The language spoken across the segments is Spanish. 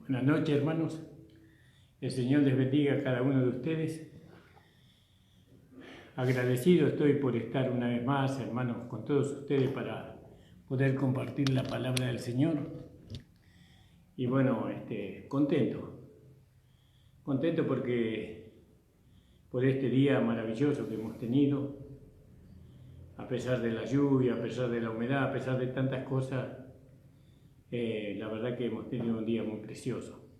Buenas noches, hermanos. El Señor les bendiga a cada uno de ustedes. Agradecido estoy por estar una vez más, hermanos, con todos ustedes para poder compartir la palabra del Señor. Y bueno, contento porque por este día maravilloso que hemos tenido, a pesar de la lluvia, a pesar de la humedad, a pesar de tantas cosas, la verdad que hemos tenido un día muy precioso.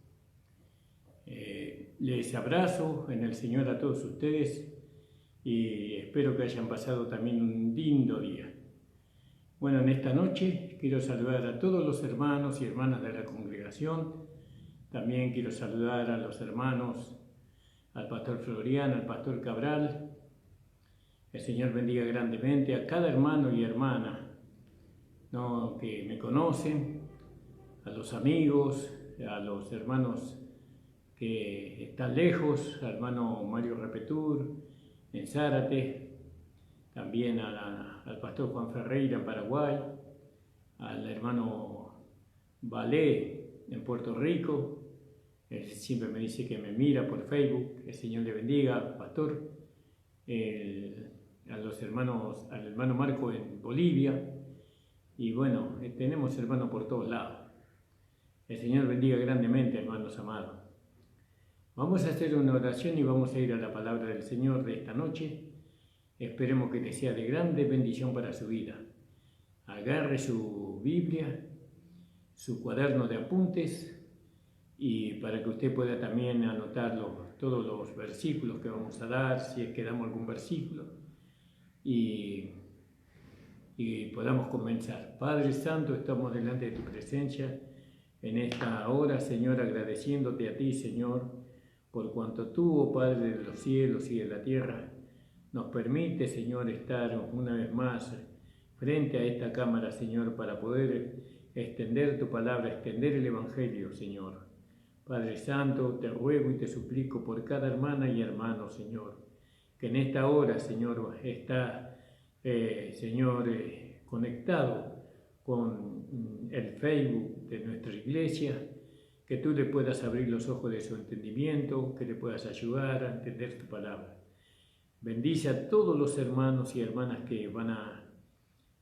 Les abrazo en el Señor a todos ustedes y espero que hayan pasado también un lindo día. Bueno, en esta noche quiero saludar a todos los hermanos y hermanas de la congregación. También quiero saludar a los hermanos, al pastor Florian, al pastor Cabral. El Señor bendiga grandemente a cada hermano y hermana, ¿no?, que me conocen, a los amigos, a los hermanos que están lejos, al hermano Mario Repetur en Zárate, también al pastor Juan Ferreira en Paraguay, al hermano Valé en Puerto Rico. Él siempre me dice que me mira por Facebook. El Señor le bendiga, pastor. Al hermano Marco en Bolivia. Y bueno, tenemos hermanos por todos lados. El Señor bendiga grandemente, hermanos amados. Vamos a hacer una oración y vamos a ir a la palabra del Señor de esta noche. Esperemos que le sea de grande bendición para su vida. Agarre su Biblia, su cuaderno de apuntes, y para que usted pueda también anotar todos los versículos que vamos a dar, si es que damos algún versículo, y podamos comenzar. Padre Santo, estamos delante de tu presencia en esta hora, Señor, agradeciéndote a ti, Señor, por cuanto tú, oh Padre de los cielos y de la tierra, nos permite, Señor, estar una vez más frente a esta cámara, Señor, para poder extender tu palabra, extender el Evangelio, Señor. Padre Santo, te ruego y te suplico por cada hermana y hermano, Señor, que en esta hora, Señor, está, conectado con el Facebook de nuestra iglesia, que tú le puedas abrir los ojos de su entendimiento, que le puedas ayudar a entender tu palabra. Bendice a todos los hermanos y hermanas que van a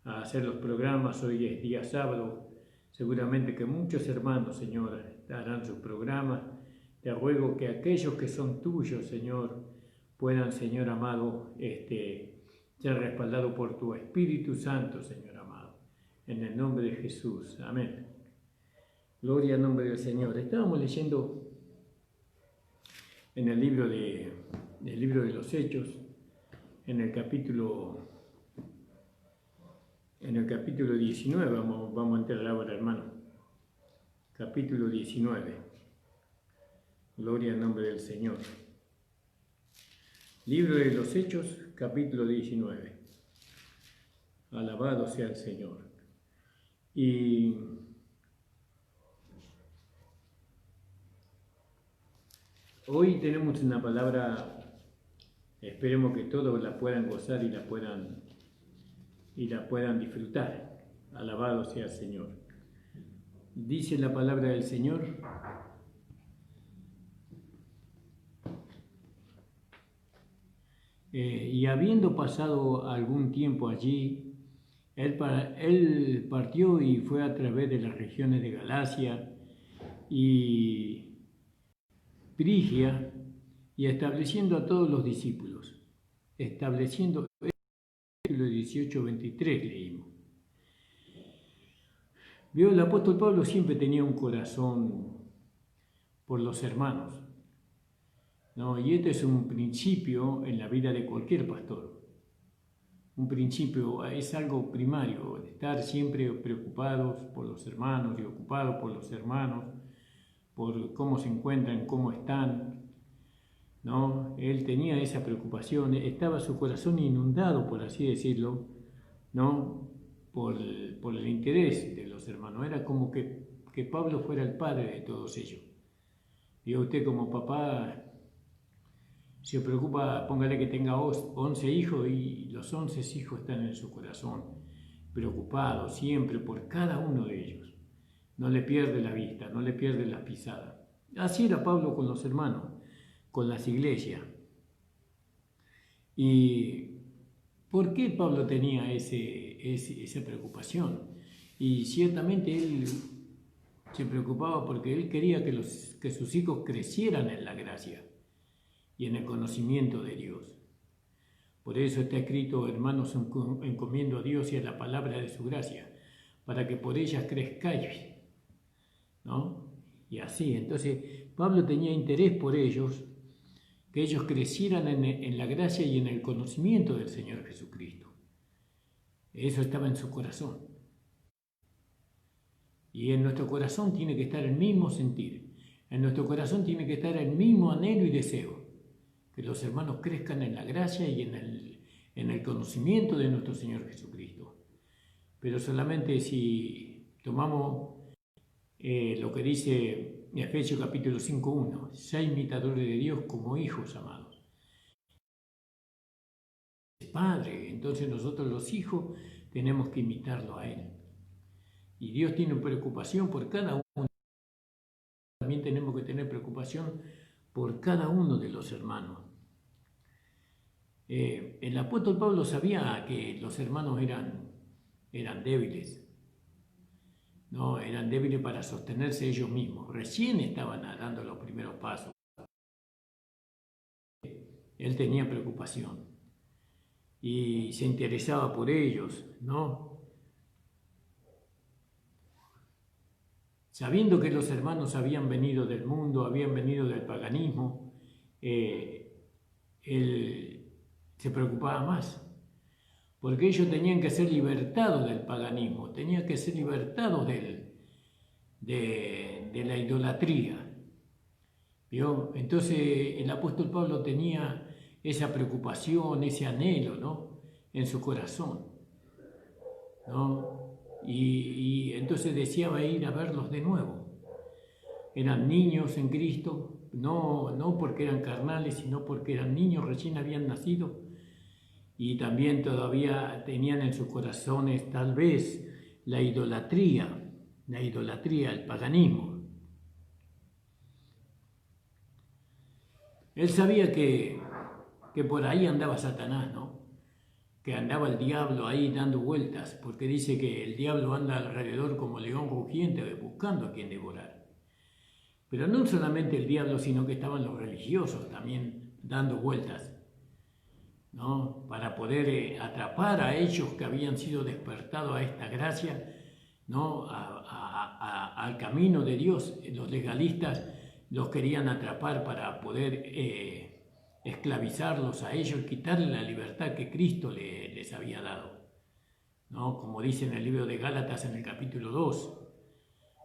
hacer los programas. Hoy es día sábado, seguramente que muchos hermanos, Señor, harán sus programas. Te ruego que aquellos que son tuyos, Señor, puedan, Señor amado, ser respaldados por tu Espíritu Santo, Señor amado. En el nombre de Jesús. Amén. Gloria al nombre del Señor. Estábamos leyendo en el libro de los Hechos, en el capítulo 19, vamos a entrar ahora, hermano. Capítulo 19. Gloria al nombre del Señor. Libro de los Hechos, capítulo 19. Alabado sea el Señor. Y hoy tenemos una palabra, esperemos que todos la puedan gozar y la puedan disfrutar. Alabado sea el Señor. Dice la palabra del Señor: y habiendo pasado algún tiempo allí, él partió y fue a través de las regiones de Galacia y Frigia, y estableciendo a todos los discípulos. Estableciendo, capítulo 18-23 leímos. Vio, el apóstol Pablo siempre tenía un corazón por los hermanos, ¿no? Y este es un principio en la vida de cualquier pastor. Un principio, es algo primario, de estar siempre preocupados por los hermanos y ocupados por los hermanos, por cómo se encuentran, cómo están, ¿no? Él tenía esa preocupación, estaba su corazón inundado, por así decirlo, ¿no?, por el interés de los hermanos. Era como que Pablo fuera el padre de todos ellos. Y usted como papá se preocupa, póngale que tenga 11 hijos y los 11 hijos están en su corazón, preocupados siempre por cada uno de ellos. no le pierde la vista, no le pierde la pisada. Así era Pablo con los hermanos, con las iglesias. ¿Y por qué Pablo tenía esa preocupación? Y ciertamente él se preocupaba porque él quería que sus hijos crecieran en la gracia y en el conocimiento de Dios. Por eso está escrito: hermanos, encomiendo a Dios y a la palabra de su gracia, para que por ellas crezcáis, ¿no? Y así, entonces Pablo tenía interés por ellos, que ellos crecieran en la gracia y en el conocimiento del Señor Jesucristo. Eso estaba en su corazón. Y en nuestro corazón tiene que estar el mismo sentir, en nuestro corazón tiene que estar el mismo anhelo y deseo, que los hermanos crezcan en la gracia y en el conocimiento de nuestro Señor Jesucristo. Pero solamente si tomamos lo que dice Efesios capítulo 5:1, sea imitadores de Dios como hijos amados. Padre, entonces nosotros los hijos tenemos que imitarlo a Él. Y Dios tiene preocupación por cada uno. También tenemos que tener preocupación por cada uno de los hermanos. El apóstol Pablo sabía que los hermanos eran débiles. No, eran débiles para sostenerse ellos mismos. Recién estaban dando los primeros pasos. Él tenía preocupación y se interesaba por ellos, ¿no? Sabiendo que los hermanos habían venido del mundo, habían venido del paganismo, él se preocupaba más, porque ellos tenían que ser libertados del paganismo, tenían que ser libertados de la idolatría. ¿Vio? Entonces el apóstol Pablo tenía esa preocupación, ese anhelo, ¿no?, en su corazón, ¿no? Y entonces deseaba ir a verlos de nuevo. Eran niños en Cristo, no porque eran carnales, sino porque eran niños, recién habían nacido, y también todavía tenían en sus corazones tal vez la idolatría, el paganismo. Él sabía que por ahí andaba Satanás, ¿no?, que andaba el diablo ahí dando vueltas, porque dice que el diablo anda alrededor como león rugiente buscando a quien devorar. Pero no solamente el diablo, sino que estaban los religiosos también dando vueltas, ¿no?, para poder atrapar a ellos que habían sido despertados a esta gracia, ¿no?, al camino de Dios. Los legalistas los querían atrapar para poder esclavizarlos a ellos, quitarle la libertad que Cristo les había dado, ¿no?, como dice en el libro de Gálatas en el capítulo 2,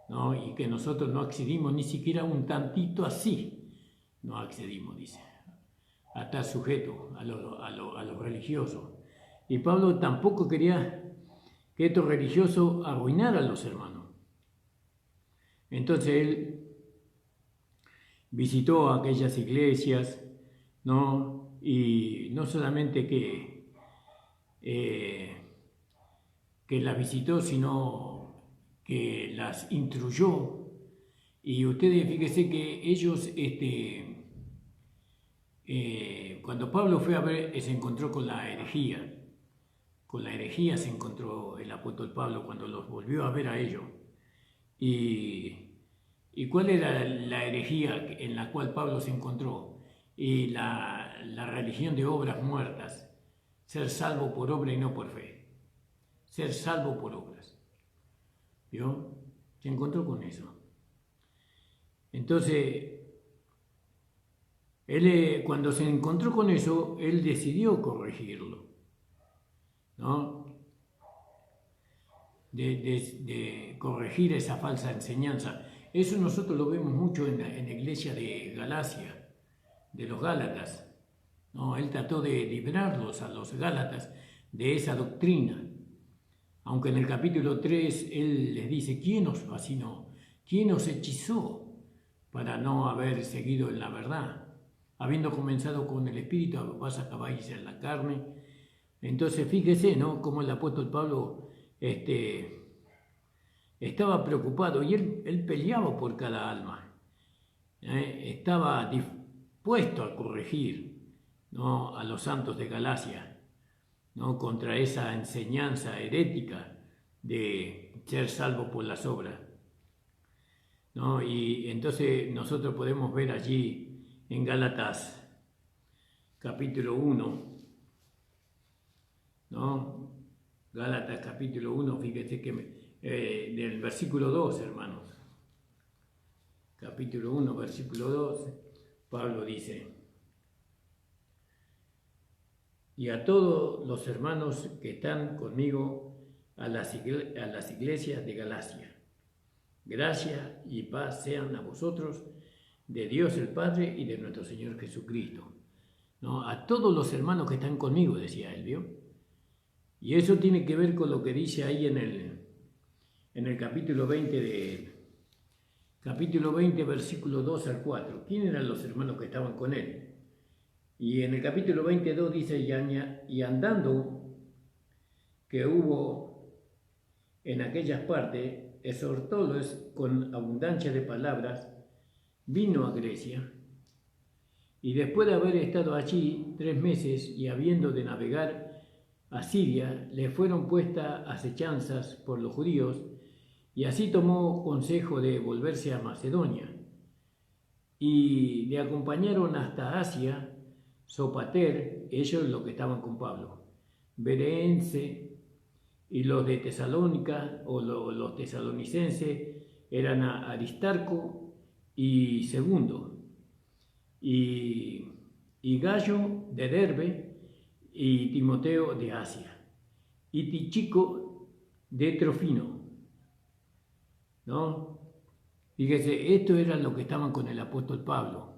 ¿no?, y que nosotros no accedimos ni siquiera un tantito así, no accedimos, dice, a estar sujeto a los religiosos. Y Pablo tampoco quería que estos religiosos arruinaran a los hermanos. Entonces él visitó aquellas iglesias, ¿no?, y no solamente que las visitó, sino que las instruyó. Y ustedes fíjense que ellos, cuando Pablo fue a ver, se encontró con la herejía. Con la herejía se encontró el apóstol Pablo cuando los volvió a ver a ellos. ¿Y cuál era la herejía en la cual Pablo se encontró? Y la religión de obras muertas, ser salvo por obra y no por fe, ser salvo por obras. ¿Vio? Se encontró con eso. Entonces, él, cuando se encontró con eso, él decidió corregirlo, ¿no?, de corregir esa falsa enseñanza. Eso nosotros lo vemos mucho en la iglesia de Galacia, de los Gálatas, ¿no? Él trató de librarlos a los Gálatas de esa doctrina, aunque en el capítulo 3 él les dice: ¿quién os fascinó? ¿Quién os hechizó para no haber seguido en la verdad? Habiendo comenzado con el espíritu, vas a acabar en la carne. Entonces fíjese, ¿no?, cómo el apóstol Pablo estaba preocupado y él peleaba por cada alma. Estaba dispuesto a corregir, ¿no?, a los santos de Galacia, ¿no?, contra esa enseñanza herética de ser salvo por las obras, ¿no? Y entonces nosotros podemos ver allí en Gálatas capítulo 1, ¿no? Gálatas capítulo 1, fíjese que del versículo 2, hermanos. Capítulo 1, versículo 2, Pablo dice: y a todos los hermanos que están conmigo a las iglesias de Galacia, gracia y paz sean a vosotros, de Dios el Padre y de nuestro Señor Jesucristo. ¿No? A todos los hermanos que están conmigo, decía él, ¿vio? Y eso tiene que ver con lo que dice ahí en el capítulo 20, versículo 2 al 4. ¿Quién eran los hermanos que estaban con él? Y en el capítulo 22 dice: y andando que hubo en aquellas partes, exhortólos con abundancia de palabras, vino a Grecia, y después de haber estado allí 3 meses y habiendo de navegar a Siria, le fueron puestas acechanzas por los judíos, y así tomó consejo de volverse a Macedonia. Y le acompañaron hasta Asia Sopater, ellos los que estaban con Pablo, Bereense, y los de Tesalónica, o los tesalonicenses, eran Aristarco y Segundo, y Gallo de Derbe, y Timoteo de Asia, y Tichico de Trofino, ¿no? Fíjese, estos eran los que estaban con el apóstol Pablo.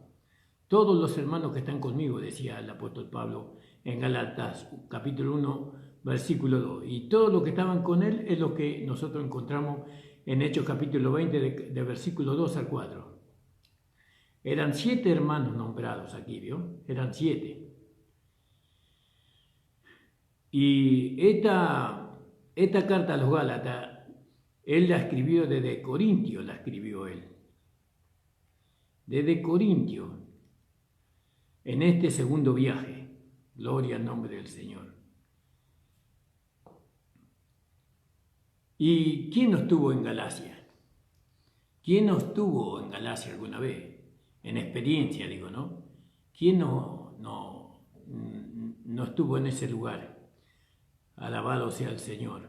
Todos los hermanos que están conmigo, decía el apóstol Pablo en Gálatas capítulo 1, versículo 2. Y todos los que estaban con él es lo que nosotros encontramos en Hechos capítulo 20, de versículo 2 al 4. Eran 7 hermanos nombrados aquí, ¿vio? Eran 7. Y esta carta a los Gálatas, él la escribió desde Corintio, la escribió él. Desde Corintio, en este segundo viaje. Gloria al nombre del Señor. ¿Y quién no estuvo en Galacia? ¿Quién no estuvo en Galacia alguna vez? En experiencia, digo, ¿no? ¿Quién no estuvo en ese lugar? Alabado sea el Señor.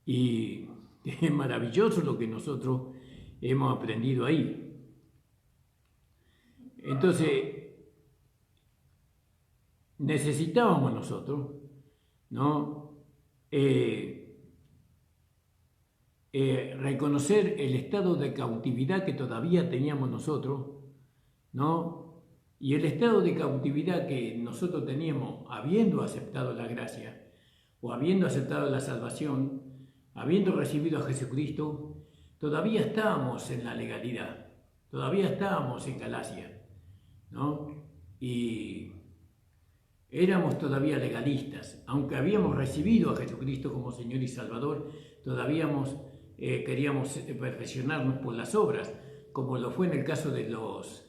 Y es maravilloso lo que nosotros hemos aprendido ahí. Entonces, necesitábamos nosotros, ¿no?, reconocer el estado de cautividad que todavía teníamos nosotros, ¿no? Y el estado de cautividad que nosotros teníamos habiendo aceptado la gracia, o habiendo aceptado la salvación, habiendo recibido a Jesucristo, todavía estábamos en la legalidad, todavía estábamos en Galacia, ¿no? Y éramos todavía legalistas, aunque habíamos recibido a Jesucristo como Señor y Salvador, todavía queríamos perfeccionarnos por las obras, como lo fue en el caso de los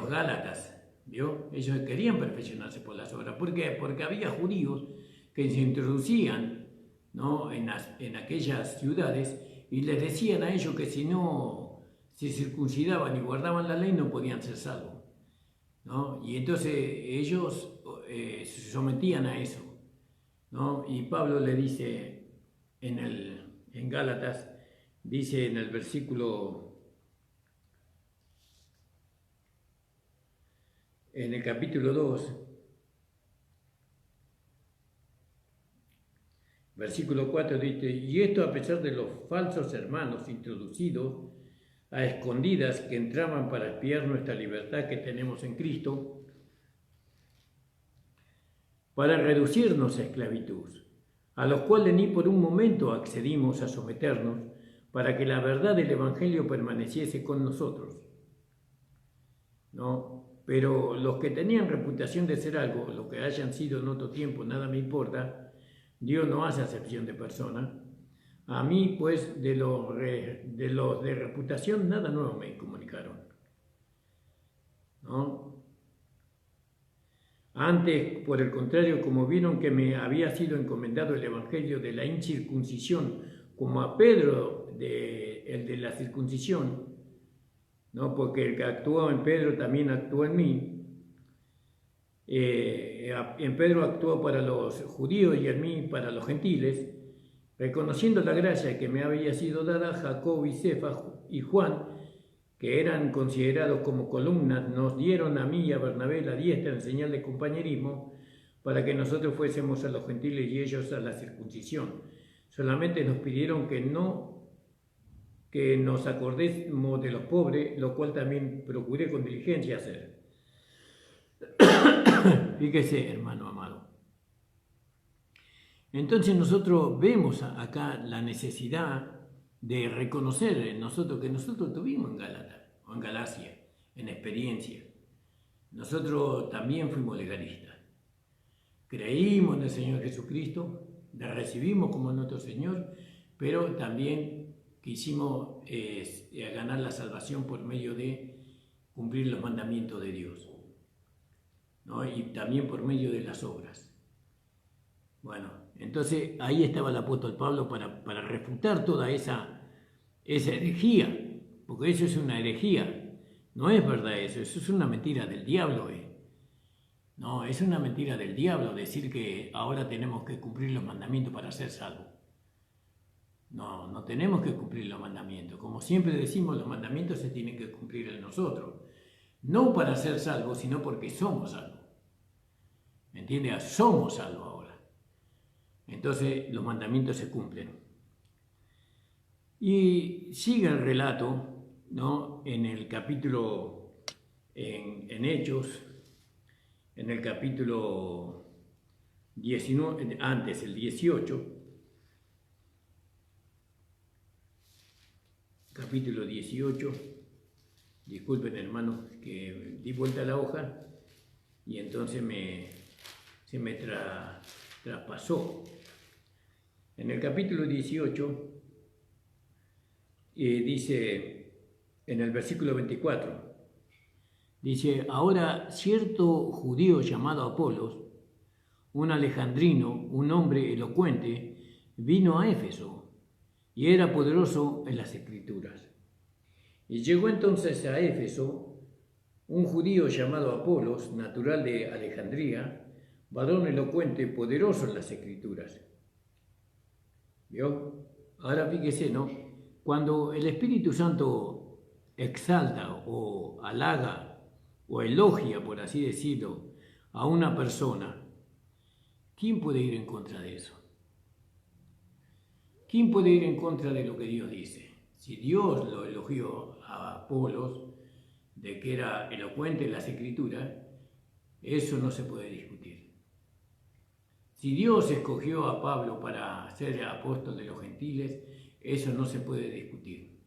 Gálatas, ¿vio? Ellos querían perfeccionarse por las obras. ¿Por qué? Porque había judíos que se introducían, ¿no?, en aquellas ciudades y les decían a ellos que si no se circuncidaban y guardaban la ley no podían ser salvos, ¿no? Y entonces ellos se sometían a eso, ¿no? Y Pablo le dice en Gálatas, dice en el en el capítulo 2, versículo 4, dice: y esto a pesar de los falsos hermanos introducidos a escondidas que entraban para espiar nuestra libertad que tenemos en Cristo, para reducirnos a esclavitud, a los cuales ni por un momento accedimos a someternos, para que la verdad del Evangelio permaneciese con nosotros, ¿no? Pero los que tenían reputación de ser algo, lo que hayan sido en otro tiempo, nada me importa. Dios no hace acepción de persona. A mí, pues, de los de reputación, nada nuevo me comunicaron, ¿no? Antes, por el contrario, como vieron que me había sido encomendado el evangelio de la incircuncisión, como a Pedro el de la circuncisión, ¿no? Porque el que actuó en Pedro también actuó en mí. En Pedro actuó para los judíos y en mí para los gentiles, reconociendo la gracia que me había sido dada. Jacob y Cefas y Juan, que eran considerados como columnas, nos dieron a mí y a Bernabé la diestra en señal de compañerismo para que nosotros fuésemos a los gentiles y ellos a la circuncisión. Solamente nos pidieron que nos acordemos de los pobres, lo cual también procuré con diligencia hacer. Fíjese, hermano amado. Entonces nosotros vemos acá la necesidad de reconocer que nosotros tuvimos en Gálata o en Galacia, en experiencia. Nosotros también fuimos legalistas. Creímos en el Señor Jesucristo, le recibimos como nuestro Señor, pero también quisimos ganar la salvación por medio de cumplir los mandamientos de Dios, ¿no? Y también por medio de las obras. Bueno, entonces ahí estaba el apóstol Pablo para refutar toda esa herejía, porque eso es una herejía, no es verdad eso es una mentira del diablo. No, es una mentira del diablo decir que ahora tenemos que cumplir los mandamientos para ser salvos. No tenemos que cumplir los mandamientos. Como siempre decimos, los mandamientos se tienen que cumplir en nosotros. No para ser salvos, sino porque somos salvos. ¿Me entiendes? Somos salvos ahora. Entonces los mandamientos se cumplen. Y sigue el relato, ¿no? En el capítulo, en Hechos, en el capítulo 19, antes el 18, capítulo 18, disculpen hermanos que di vuelta a la hoja y entonces se me traspasó. En el capítulo 18 dice, en el versículo 24, dice: ahora cierto judío llamado Apolos, un alejandrino, un hombre elocuente, vino a Éfeso y era poderoso en las escrituras. Y llegó entonces a Éfeso un judío llamado Apolos, natural de Alejandría, varón elocuente, poderoso en las escrituras. ¿Vio? Ahora fíjese, ¿no? Cuando el Espíritu Santo exalta o halaga o elogia, por así decirlo, a una persona, ¿quién puede ir en contra de eso? ¿Quién puede ir en contra de lo que Dios dice? Si Dios lo elogió a Apolos de que era elocuente en las escrituras, eso no se puede discutir. Si Dios escogió a Pablo para ser apóstol de los gentiles, eso no se puede discutir.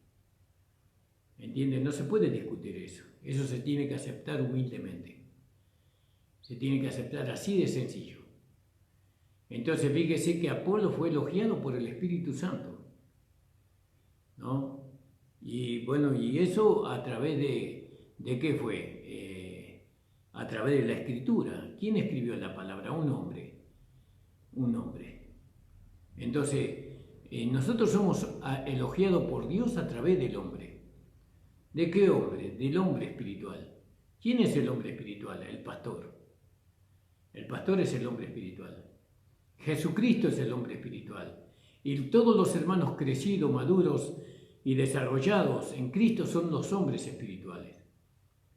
¿Entienden? No se puede discutir eso. Eso se tiene que aceptar humildemente. Se tiene que aceptar así de sencillo. Entonces fíjese que Apolo fue elogiado por el Espíritu Santo, ¿no? Y bueno, y eso a través ¿de qué fue? A través de la Escritura. ¿Quién escribió la palabra? Un hombre. Un hombre. Entonces, nosotros somos elogiados por Dios a través del hombre. ¿De qué hombre? Del hombre espiritual. ¿Quién es el hombre espiritual? El pastor. El pastor es el hombre espiritual. Jesucristo es el hombre espiritual. Y todos los hermanos crecidos, maduros y desarrollados en Cristo son los hombres espirituales.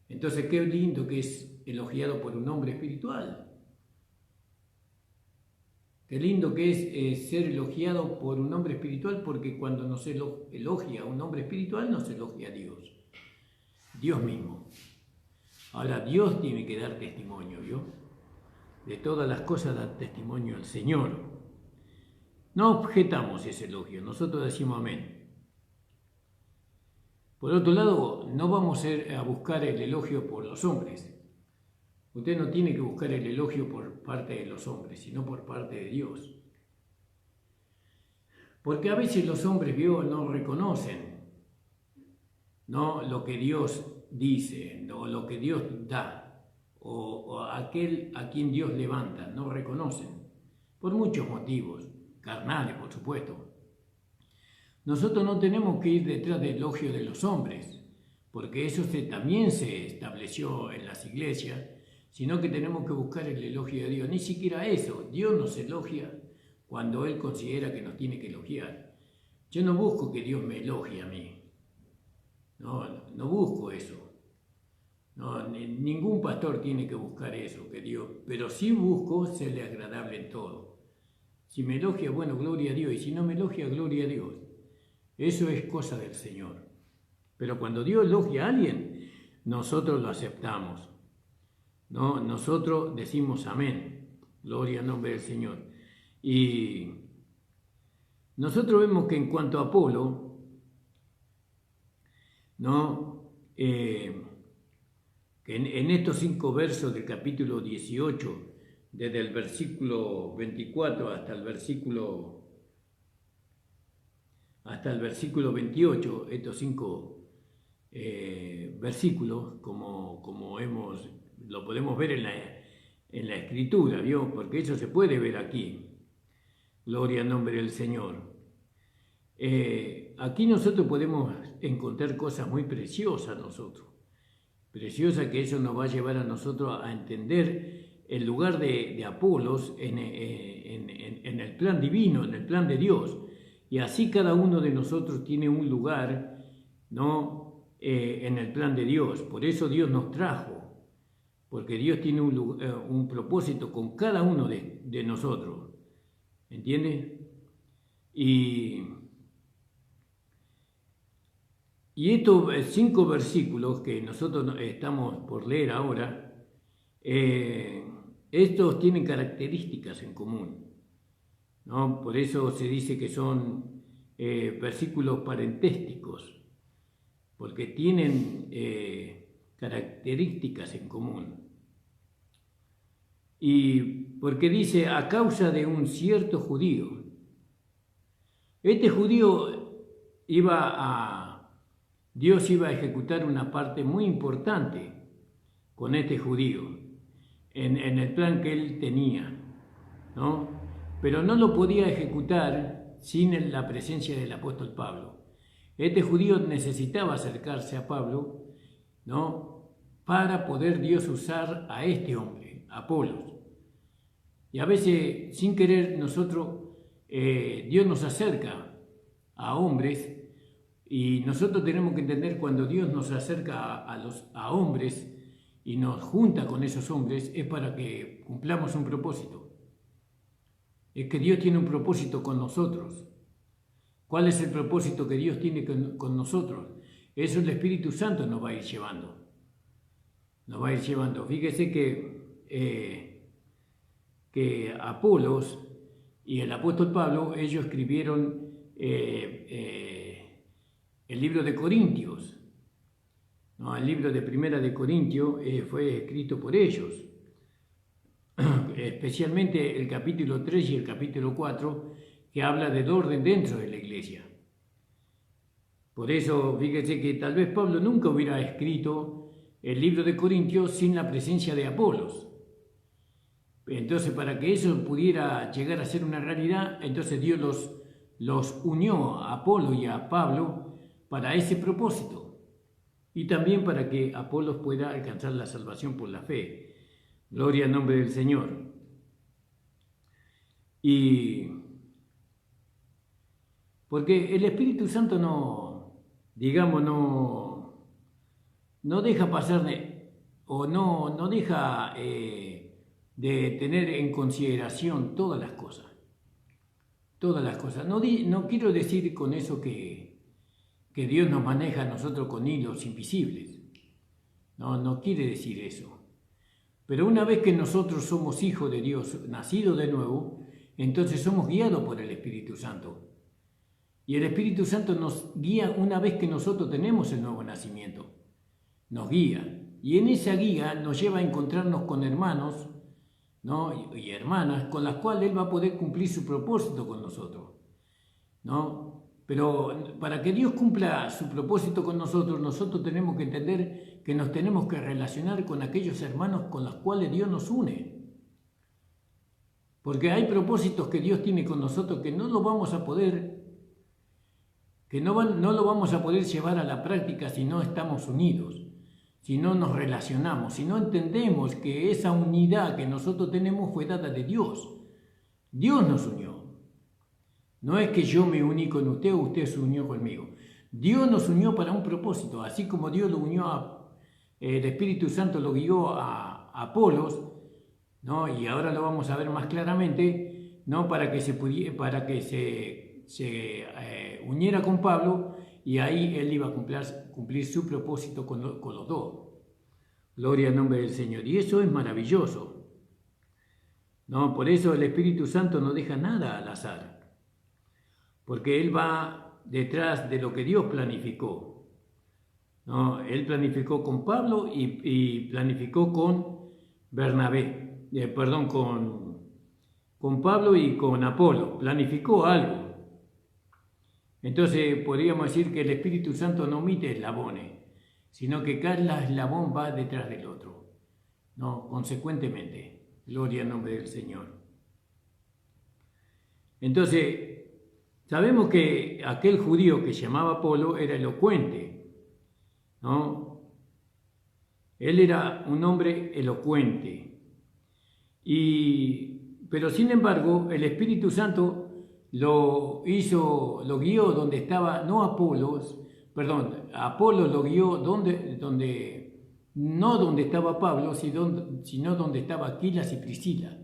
Entonces, qué lindo que es elogiado por un hombre espiritual. Qué lindo que es ser elogiado por un hombre espiritual, porque cuando nos elogia un hombre espiritual, nos elogia a Dios. Dios mismo. Ahora, Dios tiene que dar testimonio, ¿vio? De todas las cosas da testimonio el Señor. No objetamos ese elogio, nosotros decimos amén. Por otro lado, no vamos a buscar el elogio por los hombres. Usted no tiene que buscar el elogio por parte de los hombres, sino por parte de Dios. Porque a veces los hombres no reconocen, ¿no?, lo que Dios dice, o lo que Dios da, o aquel a quien Dios levanta, no reconocen, por muchos motivos, carnales, por supuesto. Nosotros no tenemos que ir detrás del elogio de los hombres, porque eso también se estableció en las iglesias, sino que tenemos que buscar el elogio de Dios. Ni siquiera eso, Dios nos elogia cuando Él considera que nos tiene que elogiar. Yo no busco que Dios me elogie a mí, no busco eso. No, ningún pastor tiene que buscar eso, que Dios, pero sí busco serle agradable en todo. Si me elogia, bueno, gloria a Dios, y si no me elogia, gloria a Dios. Eso es cosa del Señor. Pero cuando Dios elogia a alguien, nosotros lo aceptamos, ¿no? Nosotros decimos amén, gloria al nombre del Señor. Y nosotros vemos que en cuanto a Apolo, ¿no?, que en estos 5 versos del capítulo 18, desde el versículo 24 hasta el versículo 28, estos 5 versículos, como lo podemos ver en la Escritura, ¿vio? Porque eso se puede ver aquí. Gloria al nombre del Señor. Aquí nosotros podemos encontrar cosas muy preciosas preciosas, que eso nos va a llevar a nosotros a entender el lugar de Apolos en el plan divino, en el plan de Dios. Y así cada uno de nosotros tiene un lugar, ¿no?, en el plan de Dios. Por eso Dios nos trajo, porque Dios tiene un propósito con cada uno de nosotros. ¿Entiendes? Y estos 5 versículos que nosotros estamos por leer ahora, estos tienen características en común, ¿no? Por eso se dice que son versículos parentésticos, porque tienen características en común. Y porque dice, a causa de un cierto judío. Este judío Dios iba a ejecutar una parte muy importante con este judío en el plan que él tenía, ¿no? Pero no lo podía ejecutar sin la presencia del apóstol Pablo. Este judío necesitaba acercarse a Pablo, ¿no?, para poder Dios usar a este hombre, Apolos. Y a veces, sin querer, Dios nos acerca a hombres, y nosotros tenemos que entender, cuando Dios nos acerca a hombres y nos junta con esos hombres, es para que cumplamos un propósito. Es que Dios tiene un propósito con nosotros. ¿Cuál es el propósito que Dios tiene con nosotros? Eso el Espíritu Santo nos va a ir llevando. Nos va a ir llevando. Fíjese que Apolos y el apóstol Pablo, ellos escribieron el libro de Corintios, ¿no? El libro de Primera de Corintios fue escrito por ellos, especialmente el capítulo 3 y el capítulo 4, que habla del orden dentro de la iglesia. Por eso, fíjese que tal vez Pablo nunca hubiera escrito el libro de Corintios sin la presencia de Apolos. Entonces, para que eso pudiera llegar a ser una realidad, entonces Dios los unió a Apolo y a Pablo para ese propósito, y también para que Apolos pueda alcanzar la salvación por la fe. Gloria al nombre del Señor. Y porque el Espíritu Santo no deja pasar no deja de tener en consideración todas las cosas. Todas las cosas. No quiero decir con eso que Dios nos maneja a nosotros con hilos invisibles. No quiere decir eso. Pero una vez que nosotros somos hijos de Dios, nacidos de nuevo, entonces somos guiados por el Espíritu Santo. Y el Espíritu Santo nos guía una vez que nosotros tenemos el nuevo nacimiento. Nos guía. Y en esa guía nos lleva a encontrarnos con hermanos, ¿no?, y hermanas, con las cuales Él va a poder cumplir su propósito con nosotros. ¿no? Pero para que Dios cumpla su propósito con nosotros, nosotros tenemos que entender que nos tenemos que relacionar con aquellos hermanos con los cuales Dios nos une. Porque hay propósitos que Dios tiene con nosotros que no lo vamos a poder, no lo vamos a poder llevar a la práctica si no estamos unidos, si no nos relacionamos, si no entendemos que esa unidad que nosotros tenemos fue dada de Dios. Dios nos unió. No es que yo me uní con usted o usted se unió conmigo. Dios nos unió para un propósito, así como Dios lo unió el Espíritu Santo lo guió a Apolos, ¿no? Y ahora lo vamos a ver más claramente, ¿no? Para que se uniera con Pablo y ahí él iba a cumplir su propósito con los dos. Gloria al nombre del Señor. Y eso es maravilloso, ¿no? Por eso el Espíritu Santo no deja nada al azar. Porque Él va detrás de lo que Dios planificó, ¿no? Él planificó con Pablo y planificó con Bernabé, con Pablo y con Apolo, planificó algo. Entonces podríamos decir que el Espíritu Santo no omite eslabones, sino que cada eslabón va detrás del otro, ¿no? Consecuentemente, gloria al nombre del Señor. Entonces, sabemos que aquel judío que se llamaba Apolo era elocuente, ¿no? Él era un hombre elocuente. Pero sin embargo, el Espíritu Santo lo guió donde estaba, no Apolos, perdón, Apolo lo guió no donde estaba Pablo, sino donde estaba Aquilas y Priscila.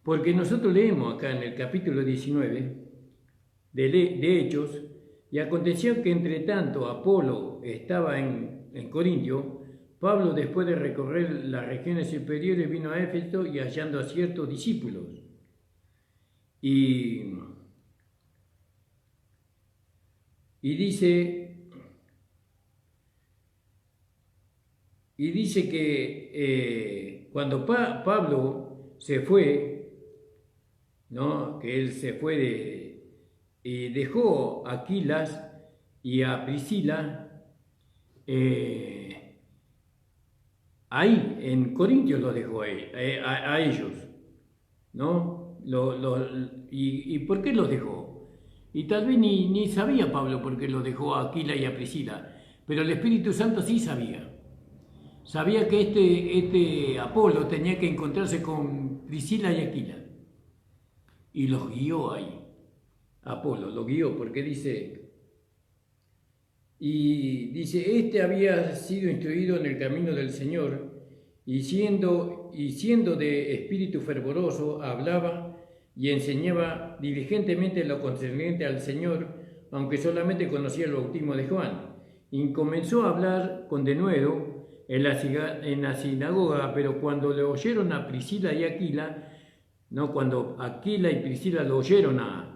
Porque nosotros leemos acá en el capítulo 19 de Hechos, y aconteció que entre tanto Apolo estaba en Corintio, Pablo después de recorrer las regiones superiores vino a Éfeso y hallando a ciertos discípulos. Y dice que cuando Pablo se fue, ¿no? Que él se fue y dejó a Aquilas y a Priscila ahí en Corintios, los dejó a ellos, ¿no? ¿Y por qué los dejó? Y tal vez ni sabía Pablo por qué los dejó a Aquila y a Priscila, pero el Espíritu Santo sí sabía. Sabía que este Apolo tenía que encontrarse con Priscila y Aquila. Y los guió ahí. Apolo los guió porque dice, este había sido instruido en el camino del Señor y siendo de espíritu fervoroso, hablaba y enseñaba diligentemente lo concerniente al Señor, aunque solamente conocía el bautismo de Juan. Y comenzó a hablar con denuedo en la sinagoga, pero cuando le oyeron a Priscila y Aquila, ¿no? Cuando Aquila y Priscila lo oyeron a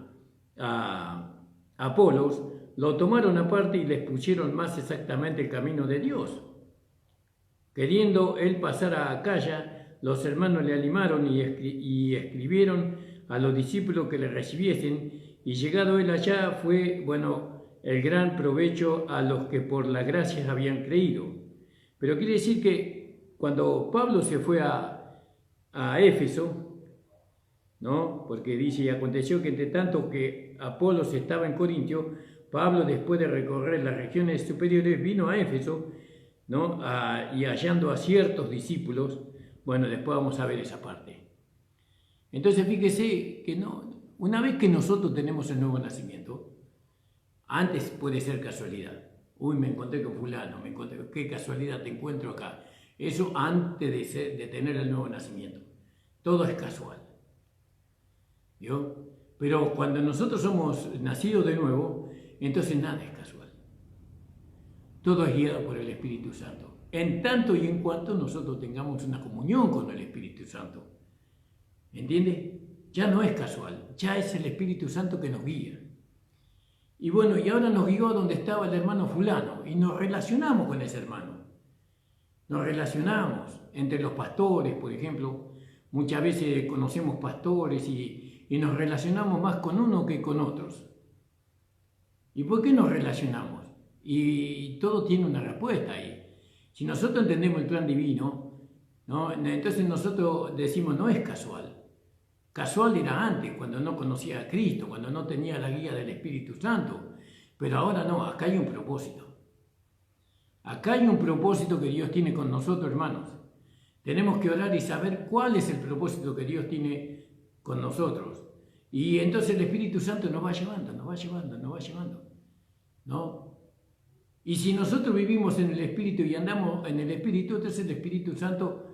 Apolos, lo tomaron aparte y les pusieron más exactamente el camino de Dios. Queriendo él pasar a Acaya, los hermanos le animaron y escribieron a los discípulos que le recibiesen, y llegado él allá fue, el gran provecho a los que por la gracia habían creído. Pero quiere decir que cuando Pablo se fue a Éfeso, ¿no? Porque dice, y aconteció que entre tanto que Apolos estaba en Corintio, Pablo, después de recorrer las regiones superiores, vino a Éfeso, ¿no? Y hallando a ciertos discípulos. Bueno, después vamos a ver esa parte. Entonces fíjese que una vez que nosotros tenemos el nuevo nacimiento, antes puede ser casualidad. Uy, me encontré con fulano, qué casualidad te encuentro acá. Eso antes de tener el nuevo nacimiento. Todo es casual. ¿Vio? Pero cuando nosotros somos nacidos de nuevo, entonces nada es casual. Todo es guiado por el Espíritu Santo. En tanto y en cuanto nosotros tengamos una comunión con el Espíritu Santo. ¿Entiende? Ya no es casual, ya es el Espíritu Santo que nos guía. Y bueno, y ahora nos guió a donde estaba el hermano fulano y nos relacionamos con ese hermano. Nos relacionamos entre los pastores, por ejemplo. Muchas veces conocemos pastores y y nos relacionamos más con uno que con otros. ¿Y por qué nos relacionamos? Y todo tiene una respuesta ahí. Si nosotros entendemos el plan divino, ¿no? Entonces nosotros decimos, no es casual. Casual era antes, cuando no conocía a Cristo, cuando no tenía la guía del Espíritu Santo. Pero ahora no, acá hay un propósito. Acá hay un propósito que Dios tiene con nosotros, hermanos. Tenemos que orar y saber cuál es el propósito que Dios tiene con nosotros. Y entonces el Espíritu Santo nos va llevando, nos va llevando, nos va llevando, ¿no? Y si nosotros vivimos en el Espíritu y andamos en el Espíritu, entonces el Espíritu Santo,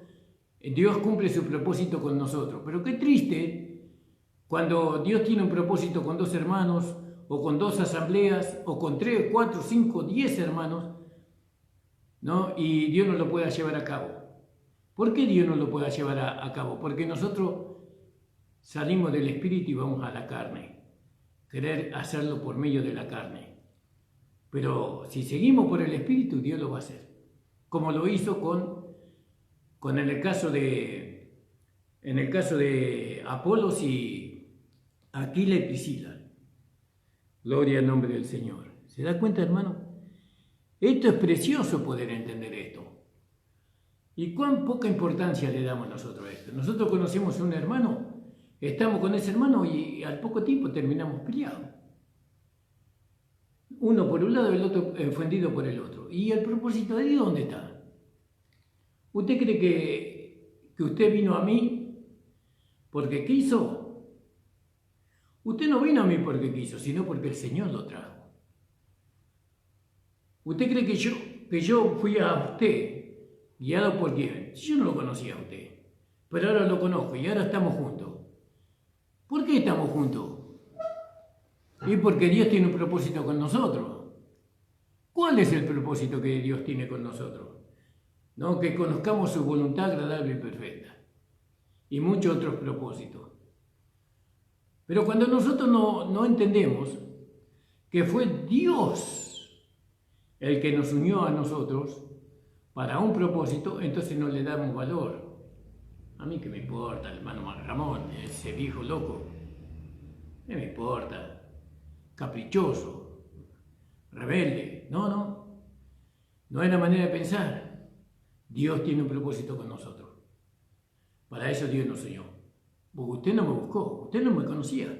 Dios cumple su propósito con nosotros. Pero qué triste cuando Dios tiene un propósito con 2 hermanos, o con 2 asambleas, o con 3, 4, 5, 10 hermanos, ¿no? Y Dios no lo pueda llevar a cabo. ¿Por qué Dios no lo pueda llevar a cabo? Porque nosotros salimos del Espíritu y vamos a la carne. Querer hacerlo por medio de la carne. Pero si seguimos por el Espíritu, Dios lo va a hacer. Como lo hizo con en el caso de Apolos y Aquila y Priscila. Gloria al nombre del Señor. ¿Se da cuenta, hermano? Esto es precioso poder entender esto. ¿Y cuán poca importancia le damos nosotros a esto? Nosotros conocemos a un hermano, estamos con ese hermano y al poco tiempo terminamos peleados. Uno por un lado, el otro ofendido por el otro. ¿Y el propósito de Dios dónde está? ¿Usted cree que usted vino a mí porque quiso? Usted no vino a mí porque quiso, sino porque el Señor lo trajo. ¿Usted cree que yo fui a usted guiado por quién? Yo no lo conocía a usted, pero ahora lo conozco y ahora estamos juntos. ¿Por qué estamos juntos? Y porque Dios tiene un propósito con nosotros. ¿Cuál es el propósito que Dios tiene con nosotros? ¿No? Que conozcamos su voluntad agradable y perfecta. Y muchos otros propósitos. Pero cuando nosotros no entendemos que fue Dios el que nos unió a nosotros para un propósito, entonces no le damos valor. A mí qué me importa, el hermano Ramón, ese viejo loco. ¿Qué me importa? Caprichoso, rebelde. No es la manera de pensar. Dios tiene un propósito con nosotros. Para eso Dios nos unió. Usted no me buscó, usted no me conocía.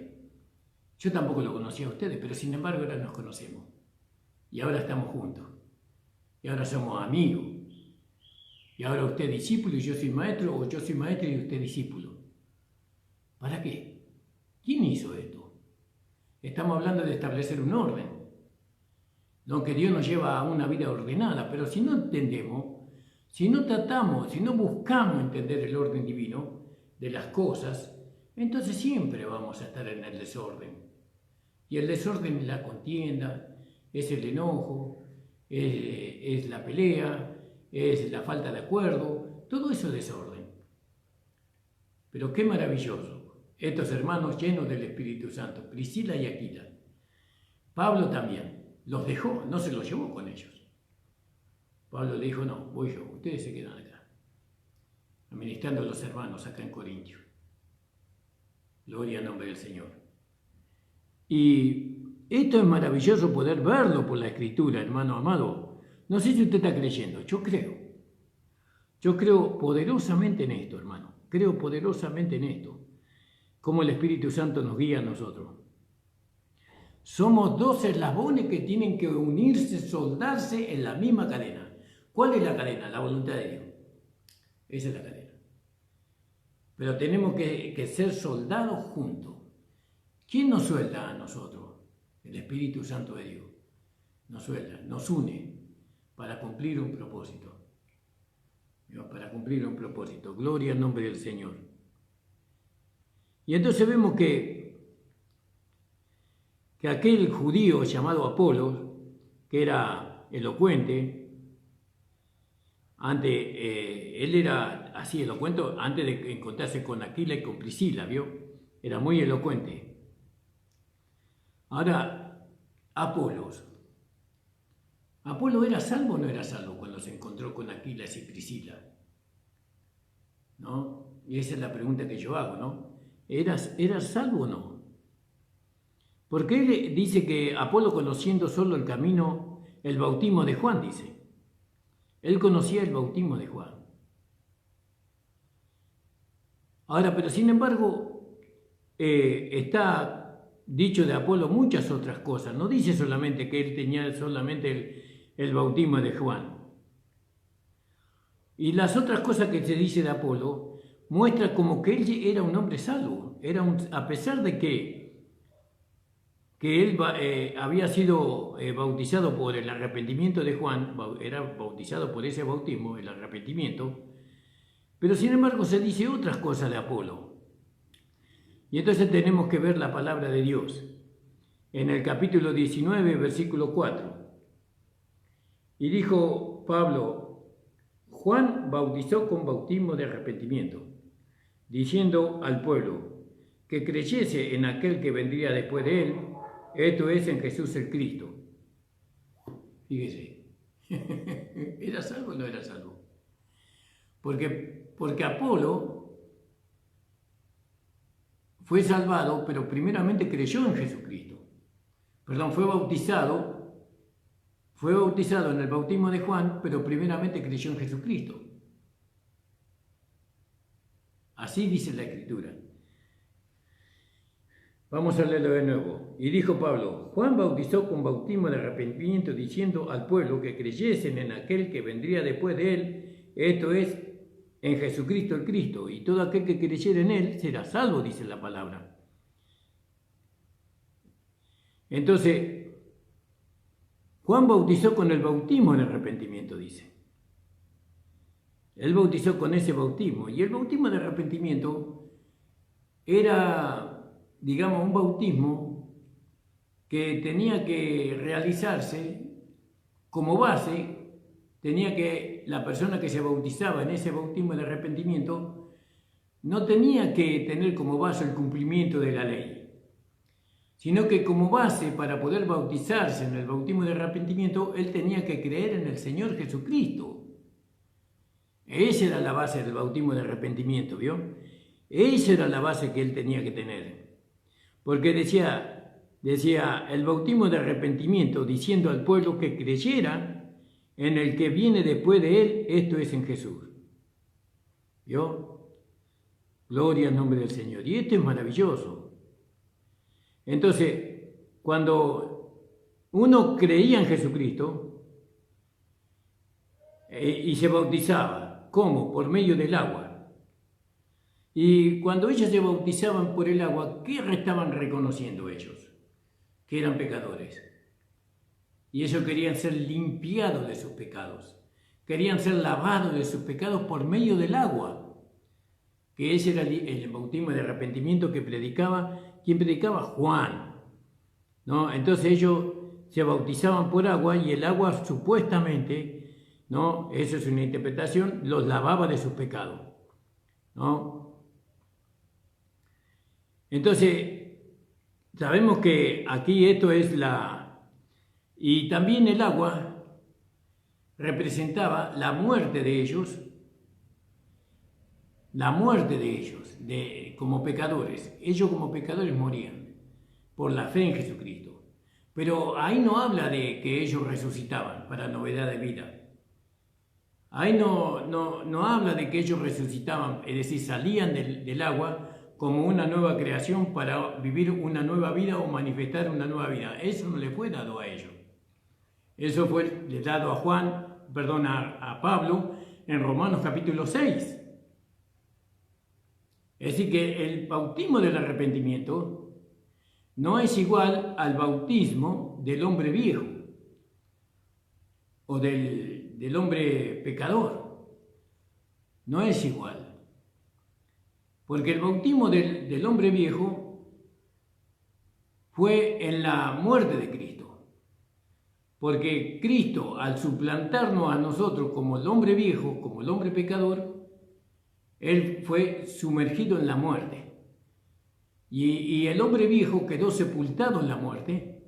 Yo tampoco lo conocía a ustedes, pero sin embargo ahora nos conocemos. Y ahora estamos juntos. Y ahora somos amigos. Y ahora usted es discípulo y yo soy maestro, o yo soy maestro y usted discípulo. ¿Para qué? ¿Quién hizo esto? Estamos hablando de establecer un orden. No, que Dios nos lleva a una vida ordenada, pero si no entendemos, si no tratamos, si no buscamos entender el orden divino de las cosas, entonces siempre vamos a estar en el desorden. Y el desorden es la contienda, es el enojo, es la pelea, es la falta de acuerdo, todo eso es desorden. Pero qué maravilloso. Estos hermanos llenos del Espíritu Santo, Priscila y Aquila. Pablo también los dejó, no se los llevó con ellos. Pablo le dijo, no, voy yo, ustedes se quedan acá, administrando a los hermanos acá en Corintio. Gloria al nombre del Señor. Y esto es maravilloso poder verlo por la Escritura, hermano amado. No sé si usted está creyendo, yo creo. Yo creo poderosamente en esto, hermano. Creo poderosamente en esto. Cómo el Espíritu Santo nos guía a nosotros. Somos 2 eslabones que tienen que unirse, soldarse en la misma cadena. ¿Cuál es la cadena? La voluntad de Dios. Esa es la cadena. Pero tenemos que ser soldados juntos. ¿Quién nos suelda a nosotros? El Espíritu Santo de Dios. Nos suelda, nos une para cumplir un propósito. Para cumplir un propósito. Gloria al nombre del Señor. Y entonces vemos que aquel judío llamado Apolos, que era elocuente, él era así elocuente antes de encontrarse con Aquila y con Priscila, ¿vio? Era muy elocuente. Ahora, ¿Apolo era salvo o no era salvo cuando se encontró con Aquila y Priscila? ¿No? Y esa es la pregunta que yo hago, ¿no? ¿Era salvo o no? Porque él dice que Apolo, conociendo solo el camino, el bautismo de Juan, dice. Él conocía el bautismo de Juan. Ahora, pero sin embargo, está dicho de Apolo muchas otras cosas. No dice solamente que él tenía solamente el bautismo de Juan. Y las otras cosas que se dice de Apolo muestra como que él era un hombre salvo. A pesar de que él había sido bautizado por el arrepentimiento de Juan, era bautizado por ese bautismo, el arrepentimiento, pero sin embargo se dice otras cosas de Apolo. Y entonces tenemos que ver la palabra de Dios. En el capítulo 19, versículo 4. Y dijo Pablo: Juan bautizó con bautismo de arrepentimiento, diciendo al pueblo que creyese en aquel que vendría después de él, esto es, en Jesús el Cristo. Fíjese, ¿era salvo o no era salvo? Porque Apolo fue salvado, pero primeramente creyó en Jesucristo. Perdón, fue bautizado en el bautismo de Juan, pero primeramente creyó en Jesucristo. Así dice la Escritura. Vamos a leerlo de nuevo. Y dijo Pablo: Juan bautizó con bautismo de arrepentimiento, diciendo al pueblo que creyesen en aquel que vendría después de él, esto es, en Jesucristo el Cristo, y todo aquel que creyere en él será salvo, dice la palabra. Entonces, Juan bautizó con el bautismo de arrepentimiento, dice. Él bautizó con ese bautismo, y el bautismo de arrepentimiento era, digamos, un bautismo que tenía que realizarse como base. Tenía que, la persona que se bautizaba en ese bautismo de arrepentimiento no tenía que tener como base el cumplimiento de la ley, sino que como base para poder bautizarse en el bautismo de arrepentimiento, él tenía que creer en el Señor Jesucristo. Esa era la base del bautismo de arrepentimiento, ¿vio? Esa era la base que él tenía que tener. Porque decía el bautismo de arrepentimiento, diciendo al pueblo que creyera en el que viene después de él, esto es, en Jesús. ¿Vio? Gloria al nombre del Señor. Y esto es maravilloso. Entonces, cuando uno creía en Jesucristo y se bautizaba, ¿cómo? Por medio del agua. Y cuando ellos se bautizaban por el agua, ¿qué estaban reconociendo ellos? Que eran pecadores. Y ellos querían ser limpiados de sus pecados. Querían ser lavados de sus pecados por medio del agua. Que ese era el bautismo de arrepentimiento que predicaba. ¿Quién predicaba? Juan. ¿No? Entonces ellos se bautizaban por agua y el agua supuestamente, ¿no? Eso es una interpretación, los lavaba de sus pecados. ¿No? Entonces, sabemos que aquí esto es y también el agua representaba la muerte de ellos, como pecadores. Ellos como pecadores morían por la fe en Jesucristo. Pero ahí no habla de que ellos resucitaban para novedad de vida. Ahí no habla de que ellos resucitaban, es decir, salían del agua como una nueva creación para vivir una nueva vida o manifestar una nueva vida. Eso no le fue dado a ellos. Eso fue dado a Pablo en Romanos capítulo 6. Es decir, que el bautismo del arrepentimiento no es igual al bautismo del hombre viejo o del hombre pecador. No es igual. Porque el bautismo del hombre viejo fue en la muerte de Cristo. Porque Cristo, al suplantarnos a nosotros como el hombre viejo, como el hombre pecador, Él fue sumergido en la muerte. Y el hombre viejo quedó sepultado en la muerte,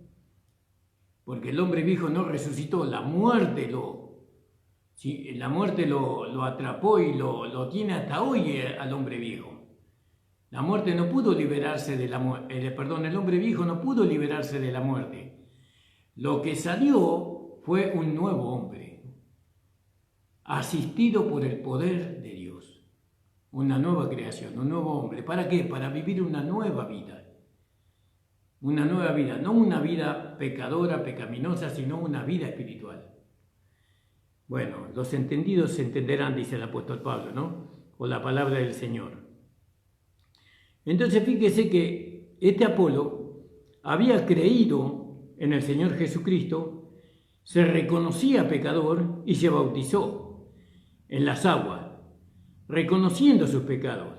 porque el hombre viejo no resucitó, la muerte lo atrapó y lo tiene hasta hoy al hombre viejo. La muerte no pudo liberarse de la muerte, el hombre viejo no pudo liberarse de la muerte. Lo que salió fue un nuevo hombre, asistido por el poder de Dios. Una nueva creación, un nuevo hombre. ¿Para qué? Para vivir una nueva vida. Una nueva vida, no una vida pecadora, pecaminosa, sino una vida espiritual. Bueno, los entendidos se entenderán, dice el apóstol Pablo, ¿no? O la palabra del Señor. Entonces fíjese que este Apolo había creído en el Señor Jesucristo, se reconocía pecador y se bautizó en las aguas, reconociendo sus pecados,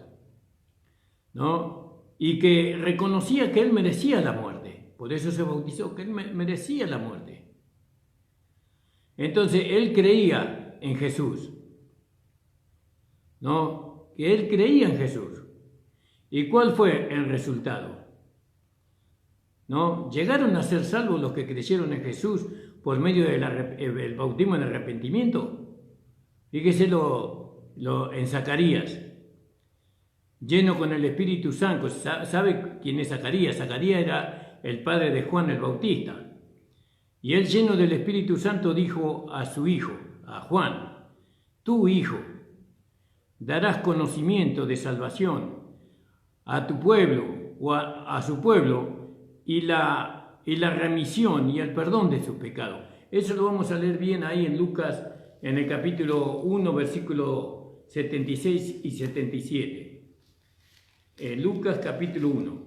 ¿no? Y que reconocía que él merecía la muerte, por eso se bautizó, que él merecía la muerte. Entonces él creía en Jesús, ¿no? Que él creía en Jesús. ¿Y cuál fue el resultado? ¿No? Llegaron a ser salvos los que creyeron en Jesús por medio del bautismo en arrepentimiento. Fíjese en Zacarías, lleno con el Espíritu Santo. ¿Sabe quién es Zacarías? Zacarías era el padre de Juan el Bautista. Y él, lleno del Espíritu Santo, dijo a su hijo, a Juan: tu hijo, darás conocimiento de salvación a tu pueblo o a su pueblo y la remisión y el perdón de sus pecados. Eso lo vamos a leer bien ahí en Lucas, en el capítulo 1, versículo 76 y 77. Lucas capítulo 1.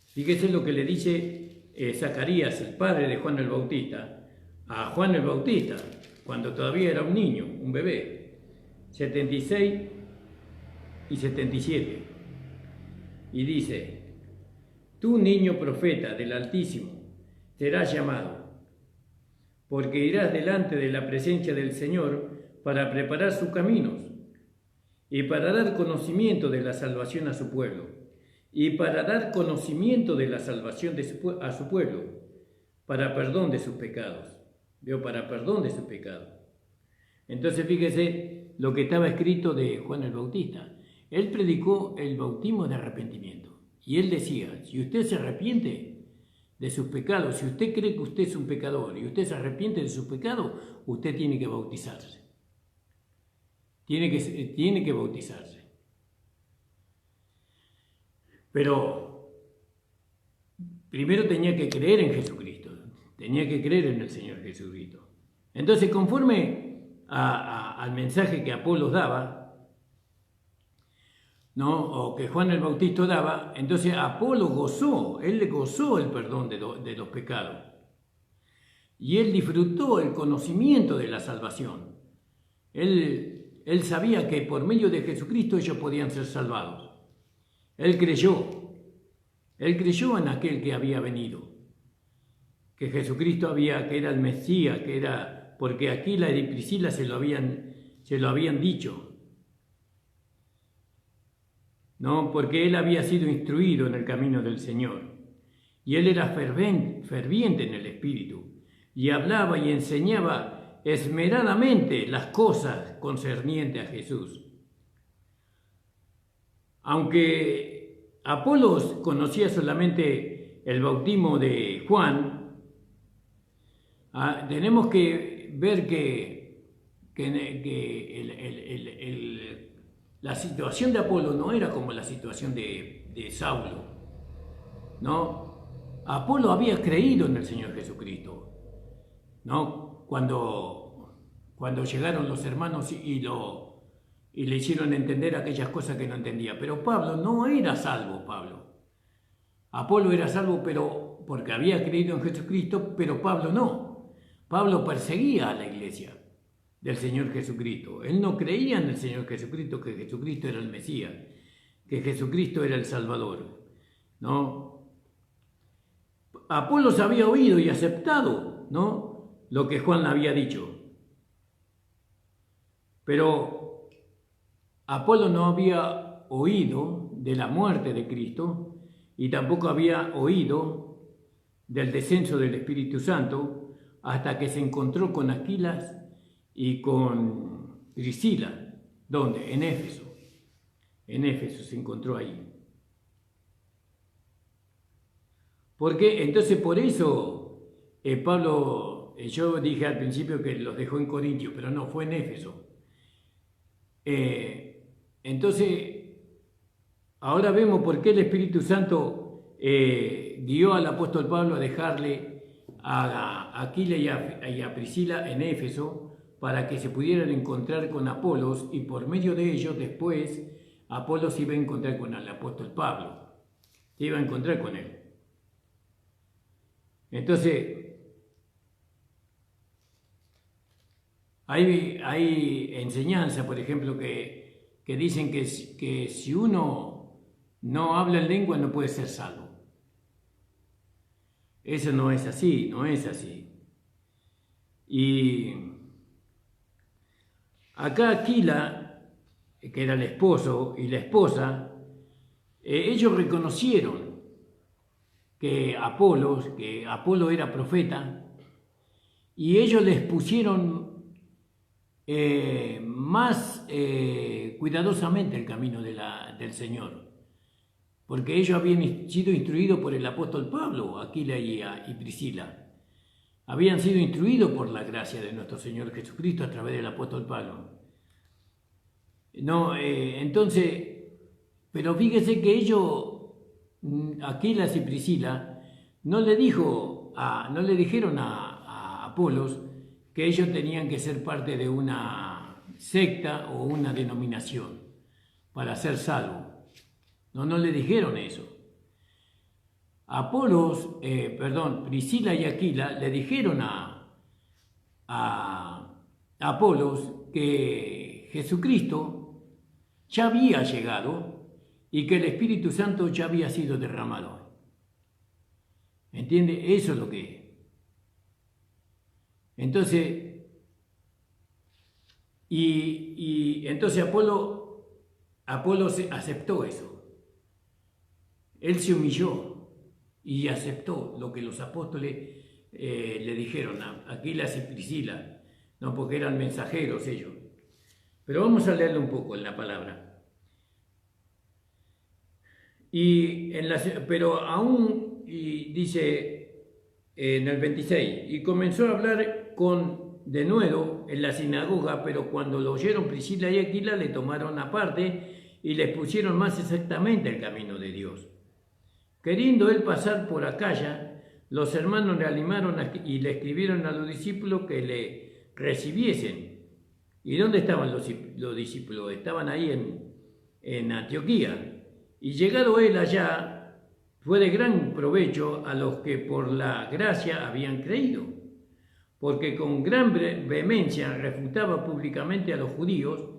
Fíjese lo que le dice Zacarías, el padre de Juan el Bautista, a Juan el Bautista, cuando todavía era un niño, un bebé. 76 y 77. Y dice: tú, niño profeta del Altísimo, serás llamado, porque irás delante de la presencia del Señor para preparar sus caminos, y para dar conocimiento de la salvación a su pueblo, y para dar conocimiento de la salvación a su pueblo, para perdón de sus pecados. Veo, para perdón de sus pecados. Entonces fíjese lo que estaba escrito de Juan el Bautista. Él predicó el bautismo de arrepentimiento. Y él decía: si usted se arrepiente de sus pecados, si usted cree que usted es un pecador y usted se arrepiente de sus pecados, usted tiene que bautizarse. Tiene que bautizarse. Pero primero tenía que creer en Jesucristo. Tenía que creer en el Señor Jesucristo. Entonces, conforme al mensaje que Apolos daba, ¿no? O que Juan el Bautista daba, entonces Apolo gozó, él le gozó el perdón de los pecados. Y él disfrutó el conocimiento de la salvación. Él sabía que por medio de Jesucristo ellos podían ser salvados. Él creyó en aquel que había venido, que Jesucristo que era el Mesías, porque Aquila y Priscila se lo habían dicho. No, porque él había sido instruido en el camino del Señor, y él era ferviente en el Espíritu, y hablaba y enseñaba esmeradamente las cosas concernientes a Jesús. Aunque Apolos conocía solamente el bautismo de Juan, tenemos que ver que la situación de Apolo no era como la situación de Saulo, ¿no? Apolo había creído en el Señor Jesucristo, ¿no? Cuando llegaron los hermanos y le hicieron entender aquellas cosas que no entendía. Pero Pablo no era salvo, Apolo era salvo porque había creído en Jesucristo, pero Pablo no. Pablo perseguía a la iglesia del Señor Jesucristo. Él no creía en el Señor Jesucristo, que Jesucristo era el Mesías, que Jesucristo era el Salvador, ¿no? Apolos había oído y aceptado, ¿no?, lo que Juan le había dicho. Pero Apolo no había oído de la muerte de Cristo y tampoco había oído del descenso del Espíritu Santo hasta que se encontró con Aquilas y con Priscila. ¿Dónde? En Éfeso. en Éfeso, se encontró ahí. Porque entonces por eso Pablo, yo dije al principio que los dejó en Corintios, pero no, fue en Éfeso. Entonces, ahora vemos por qué el Espíritu Santo guió al apóstol Pablo a dejarle a Aquila y a Priscila en Éfeso para que se pudieran encontrar con Apolos, y por medio de ellos después Apolos iba a encontrar con el apóstol Pablo, se iba a encontrar con él. Entonces, hay enseñanza, por ejemplo, que dicen que si uno no habla en lengua no puede ser salvo. Eso no es así, no es así. Y acá Aquila, que era el esposo, y la esposa, ellos reconocieron que Apolo era profeta, y ellos les pusieron más cuidadosamente el camino del Señor, porque ellos habían sido instruidos por el apóstol Pablo, Aquila y Priscila. Habían sido instruidos por la gracia de nuestro Señor Jesucristo a través del apóstol Pablo. No, entonces, pero fíjese que ellos, Aquila y Priscila, no le dijeron a Apolos que ellos tenían que ser parte de una secta o una denominación para ser salvos. No le dijeron eso. Priscila y Aquila le dijeron a Apolos que Jesucristo ya había llegado y que el Espíritu Santo ya había sido derramado. ¿Entiende? Eso es lo que es. Entonces, entonces Apolo aceptó eso. Él se humilló y aceptó lo que los apóstoles le dijeron a Aquila y Priscila, no, porque eran mensajeros ellos. Pero vamos a leerlo un poco en la palabra. Pero aún, dice en el 26, y comenzó a hablar de nuevo en la sinagoga, pero cuando lo oyeron Priscila y Aquila le tomaron aparte y les pusieron más exactamente el camino de Dios. Queriendo él pasar por Acaya, los hermanos le animaron y le escribieron a los discípulos que le recibiesen. ¿Y dónde estaban los discípulos? Estaban ahí en Antioquía. Y llegado él allá, fue de gran provecho a los que por la gracia habían creído, porque con gran vehemencia refutaba públicamente a los judíos,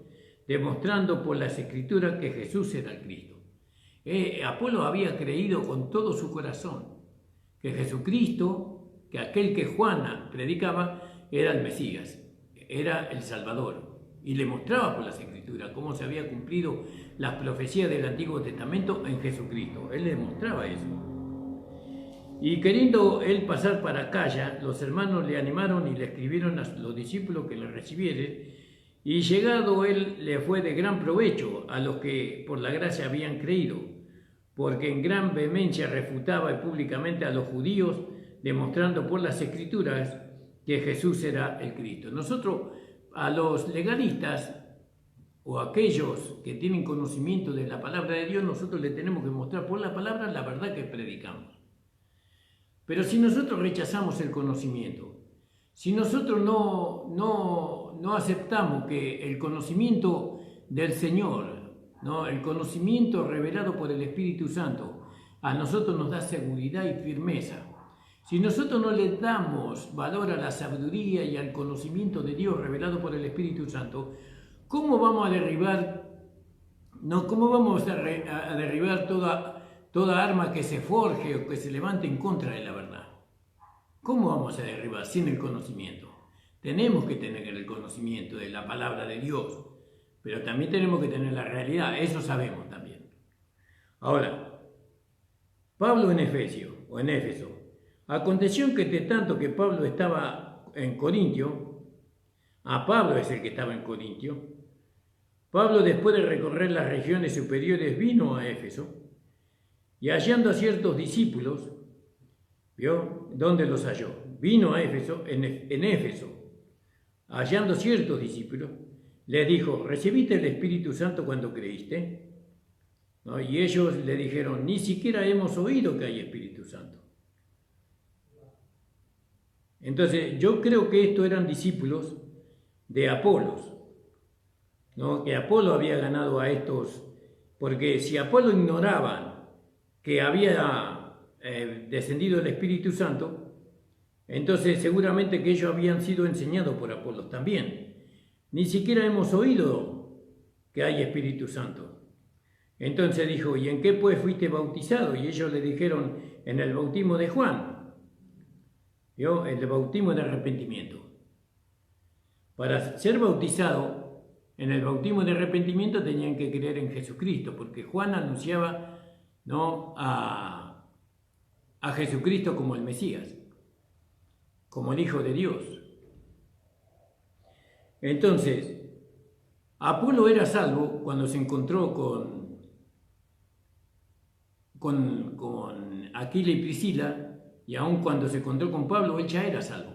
demostrando por las Escrituras que Jesús era el Cristo. Apolo había creído con todo su corazón que Jesucristo, que aquel que Juana predicaba, era el Mesías, era el Salvador, y le mostraba por las Escrituras cómo se había cumplido las profecías del Antiguo Testamento en Jesucristo. Él le mostraba eso. Y queriendo él pasar para Acaya, los hermanos le animaron y le escribieron a los discípulos que le recibiesen, y llegado él le fue de gran provecho a los que por la gracia habían creído, porque en gran vehemencia refutaba públicamente a los judíos, demostrando por las Escrituras que Jesús era el Cristo. Nosotros, a los legalistas o aquellos que tienen conocimiento de la palabra de Dios, nosotros le tenemos que mostrar por la palabra la verdad que predicamos. Pero si nosotros rechazamos el conocimiento, si nosotros no aceptamos que el conocimiento del Señor, el conocimiento revelado por el Espíritu Santo, a nosotros nos da seguridad y firmeza. Si nosotros no le damos valor a la sabiduría y al conocimiento de Dios revelado por el Espíritu Santo, ¿cómo vamos a derribar toda arma que se forje o que se levante en contra de la verdad? ¿Cómo vamos a derribar sin el conocimiento? Tenemos que tener el conocimiento de la palabra de Dios, pero también tenemos que tener la realidad, eso sabemos también. Ahora, Pablo en Éfeso. Aconteció que de tanto que Pablo estaba en Corintio, Pablo es el que estaba en Corintio, Pablo, después de recorrer las regiones superiores, vino a Éfeso y hallando a ciertos discípulos, ¿vio? ¿Dónde los halló? Vino a Éfeso, en Éfeso, hallando ciertos discípulos, les dijo, ¿recibiste el Espíritu Santo cuando creíste? ¿No? Y ellos le dijeron, ni siquiera hemos oído que hay Espíritu Santo. Entonces, yo creo que estos eran discípulos de Apolos, ¿no? Que Apolo había ganado a estos, porque si Apolo ignoraba que había descendido el Espíritu Santo, entonces seguramente que ellos habían sido enseñados por Apolos también. Ni siquiera hemos oído que hay Espíritu Santo. Entonces dijo, ¿y en qué pues fuiste bautizado? Y ellos le dijeron, en el bautismo de Juan, ¿vio? El bautismo de arrepentimiento. Para ser bautizado, en el bautismo de arrepentimiento tenían que creer en Jesucristo, porque Juan anunciaba, ¿no?, a Jesucristo como el Mesías, como el Hijo de Dios. Entonces, Apolo era salvo cuando se encontró con Aquila y Priscila, y aun cuando se encontró con Pablo, él ya era salvo.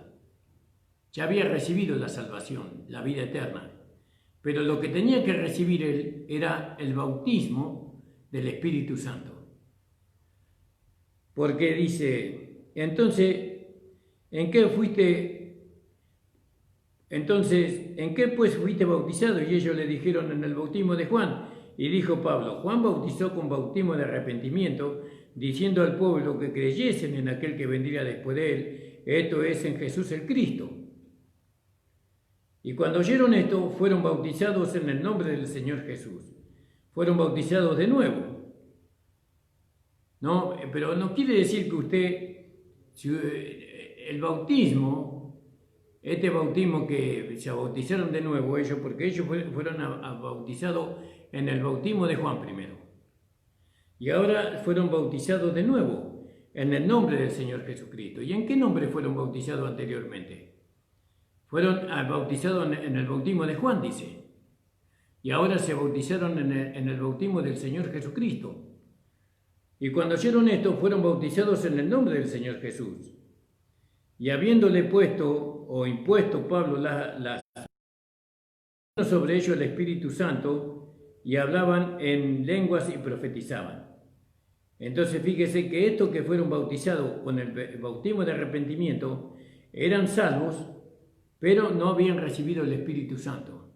Ya había recibido la salvación, la vida eterna. Pero lo que tenía que recibir él era el bautismo del Espíritu Santo. Porque dice, entonces, ¿en qué pues fuiste bautizado? Y ellos le dijeron, en el bautismo de Juan. Y dijo Pablo, Juan bautizó con bautismo de arrepentimiento, diciendo al pueblo que creyesen en aquel que vendría después de él, esto es, en Jesús el Cristo. Y cuando oyeron esto, fueron bautizados en el nombre del Señor Jesús. Fueron bautizados de nuevo. ¿No? Pero no quiere decir que el bautismo, este bautismo que se bautizaron de nuevo ellos, porque ellos fueron bautizados en el bautismo de Juan primero. Y ahora fueron bautizados de nuevo en el nombre del Señor Jesucristo. ¿Y en qué nombre fueron bautizados anteriormente? Fueron bautizados en el bautismo de Juan, dice. Y ahora se bautizaron en el bautismo del Señor Jesucristo. Y cuando oyeron esto, fueron bautizados en el nombre del Señor Jesús. Y habiéndole puesto o impuesto Pablo sobre ellos el Espíritu Santo, y hablaban en lenguas y profetizaban. Entonces fíjese que estos que fueron bautizados con el bautismo de arrepentimiento eran salvos, pero no habían recibido el Espíritu Santo.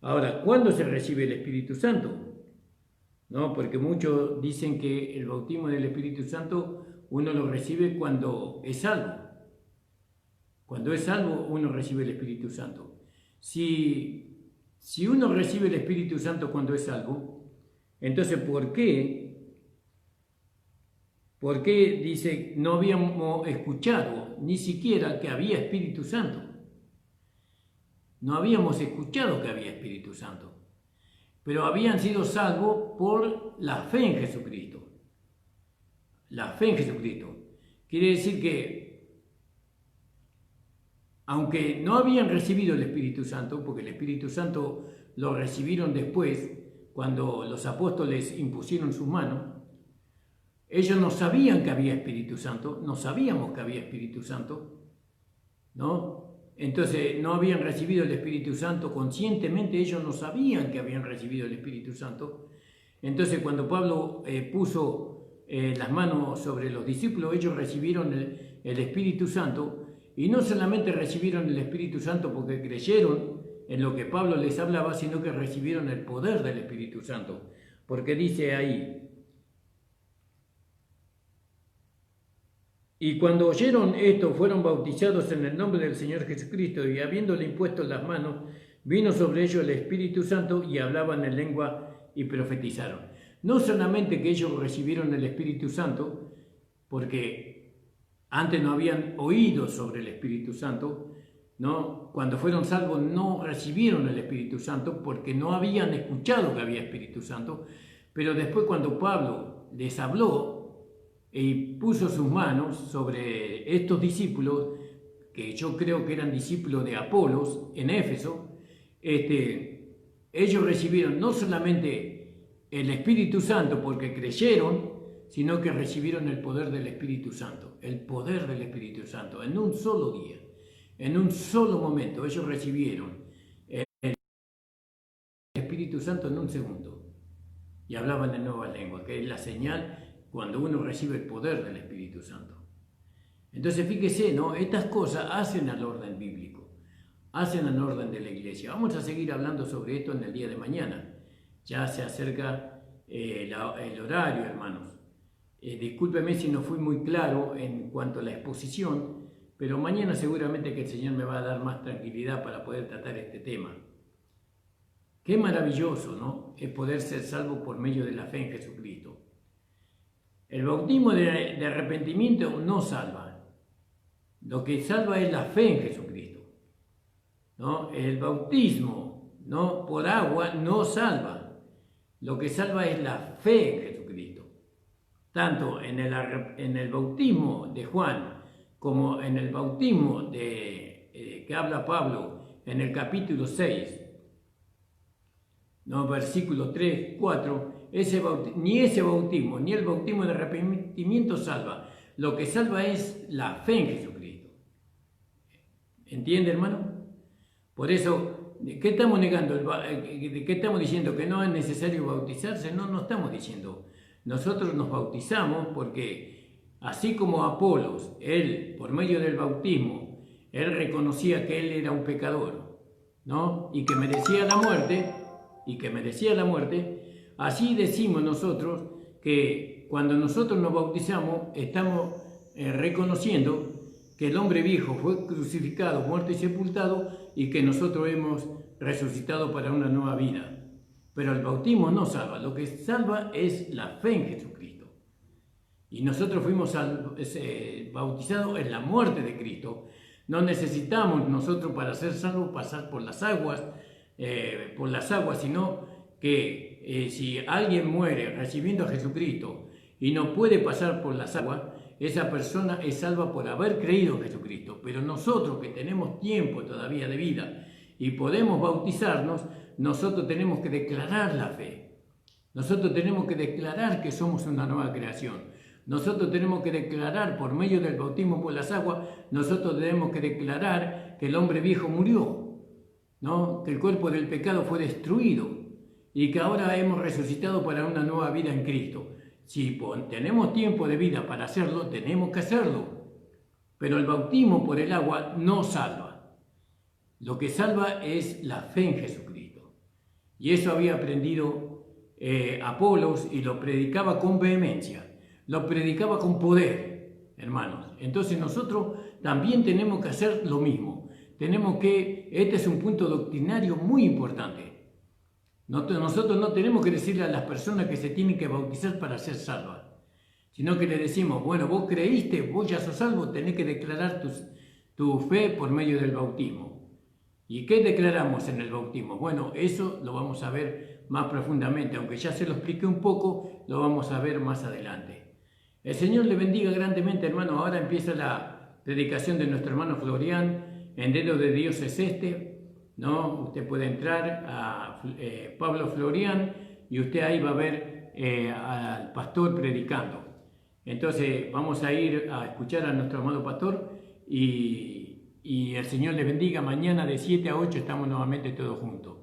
Ahora, ¿cuándo se recibe el Espíritu Santo? No, porque muchos dicen que el bautismo del Espíritu Santo uno lo recibe cuando es salvo. Cuando es salvo, uno recibe el Espíritu Santo. Si uno recibe el Espíritu Santo cuando es salvo, entonces ¿por qué? ¿Por qué dice no habíamos escuchado ni siquiera que había Espíritu Santo? No habíamos escuchado que había Espíritu Santo, pero habían sido salvos por la fe en Jesucristo. La fe en Jesucristo. Quiere decir que, aunque no habían recibido el Espíritu Santo, porque el Espíritu Santo lo recibieron después, cuando los apóstoles impusieron sus manos, ellos no sabían que había Espíritu Santo, no sabíamos que había Espíritu Santo, ¿no? Entonces no habían recibido el Espíritu Santo conscientemente, ellos no sabían que habían recibido el Espíritu Santo. Entonces cuando Pablo puso las manos sobre los discípulos, ellos recibieron el Espíritu Santo, y no solamente recibieron el Espíritu Santo porque creyeron en lo que Pablo les hablaba, sino que recibieron el poder del Espíritu Santo, porque dice ahí, y cuando oyeron esto, fueron bautizados en el nombre del Señor Jesucristo, y habiéndole impuesto las manos, vino sobre ellos el Espíritu Santo, y hablaban en lengua y profetizaron. No solamente que ellos recibieron el Espíritu Santo, porque antes no habían oído sobre el Espíritu Santo, ¿no? Cuando fueron salvos no recibieron el Espíritu Santo porque no habían escuchado que había Espíritu Santo, pero después cuando Pablo les habló y puso sus manos sobre estos discípulos, que yo creo que eran discípulos de Apolos en Éfeso, ellos recibieron no solamente el Espíritu Santo porque creyeron, sino que recibieron el poder del Espíritu Santo, el poder del Espíritu Santo, en un solo día, en un solo momento. Ellos recibieron el Espíritu Santo en un segundo y hablaban en nuevas lenguas, que es la señal cuando uno recibe el poder del Espíritu Santo. Entonces fíjese, ¿no? Estas cosas hacen al orden bíblico, hacen al orden de la iglesia. Vamos a seguir hablando sobre esto en el día de mañana. Ya se acerca el horario, hermanos. Discúlpeme si no fui muy claro en cuanto a la exposición, pero mañana seguramente que el Señor me va a dar más tranquilidad para poder tratar este tema. Qué maravilloso, ¿no? Es poder ser salvo por medio de la fe en Jesucristo. El bautismo de arrepentimiento no salva. Lo que salva es la fe en Jesucristo, ¿no? El bautismo, ¿no?, por agua no salva. Lo que salva es la fe en Jesucristo. Tanto en el bautismo de Juan como en el bautismo que habla Pablo en el capítulo 6, ¿no?, versículos 3, 4, ni ese bautismo, ni el bautismo de arrepentimiento salva. Lo que salva es la fe en Jesucristo. ¿Entiende, hermano? Por eso, ¿qué estamos negando? ¿Qué estamos diciendo? ¿Que no es necesario bautizarse? No, no estamos diciendo. Nosotros nos bautizamos porque, así como Apolos, él, por medio del bautismo, él reconocía que él era un pecador, ¿no?, y que merecía la muerte, así decimos nosotros que cuando nosotros nos bautizamos estamos reconociendo que el hombre viejo fue crucificado, muerto y sepultado, y que nosotros hemos resucitado para una nueva vida. Pero el bautismo no salva, lo que salva es la fe en Jesucristo. Y nosotros fuimos bautizados en la muerte de Cristo. No necesitamos nosotros para ser salvos pasar por las aguas, sino que si alguien muere recibiendo a Jesucristo y no puede pasar por las aguas, esa persona es salva por haber creído en Jesucristo. Pero nosotros que tenemos tiempo todavía de vida y podemos bautizarnos, nosotros tenemos que declarar la fe. Nosotros tenemos que declarar que somos una nueva creación. Nosotros tenemos que declarar por medio del bautismo por las aguas, nosotros tenemos que declarar que el hombre viejo murió, ¿no?, que el cuerpo del pecado fue destruido y que ahora hemos resucitado para una nueva vida en Cristo. Si tenemos tiempo de vida para hacerlo, tenemos que hacerlo. Pero el bautismo por el agua no salva. Lo que salva es la fe en Jesucristo. Y eso había aprendido Apolos y lo predicaba con vehemencia. Lo predicaba con poder, hermanos. Entonces nosotros también tenemos que hacer lo mismo. Este es un punto doctrinario muy importante. Nosotros no tenemos que decirle a las personas que se tienen que bautizar para ser salvas, sino que le decimos, bueno, vos creíste, vos ya sos salvo, tenés que declarar tu fe por medio del bautismo. ¿Y qué declaramos en el bautismo? Bueno, eso lo vamos a ver más profundamente, aunque ya se lo expliqué un poco, lo vamos a ver más adelante. El Señor le bendiga grandemente, hermano. Ahora empieza la predicación de nuestro hermano Florian, en Dedo de Dios es este, ¿no? Usted puede entrar a Pablo Florian y usted ahí va a ver al pastor predicando. Entonces vamos a ir a escuchar a nuestro amado pastor y el Señor les bendiga. Mañana de 7 a 8 estamos nuevamente todos juntos.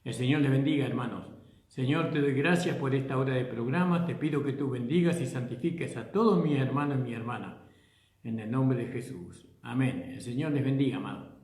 El Señor les bendiga, hermanos. Señor, te doy gracias por esta hora de programa. Te pido que tú bendigas y santifiques a todos mis hermanos y mis hermanas. En el nombre de Jesús. Amén. El Señor les bendiga, amado.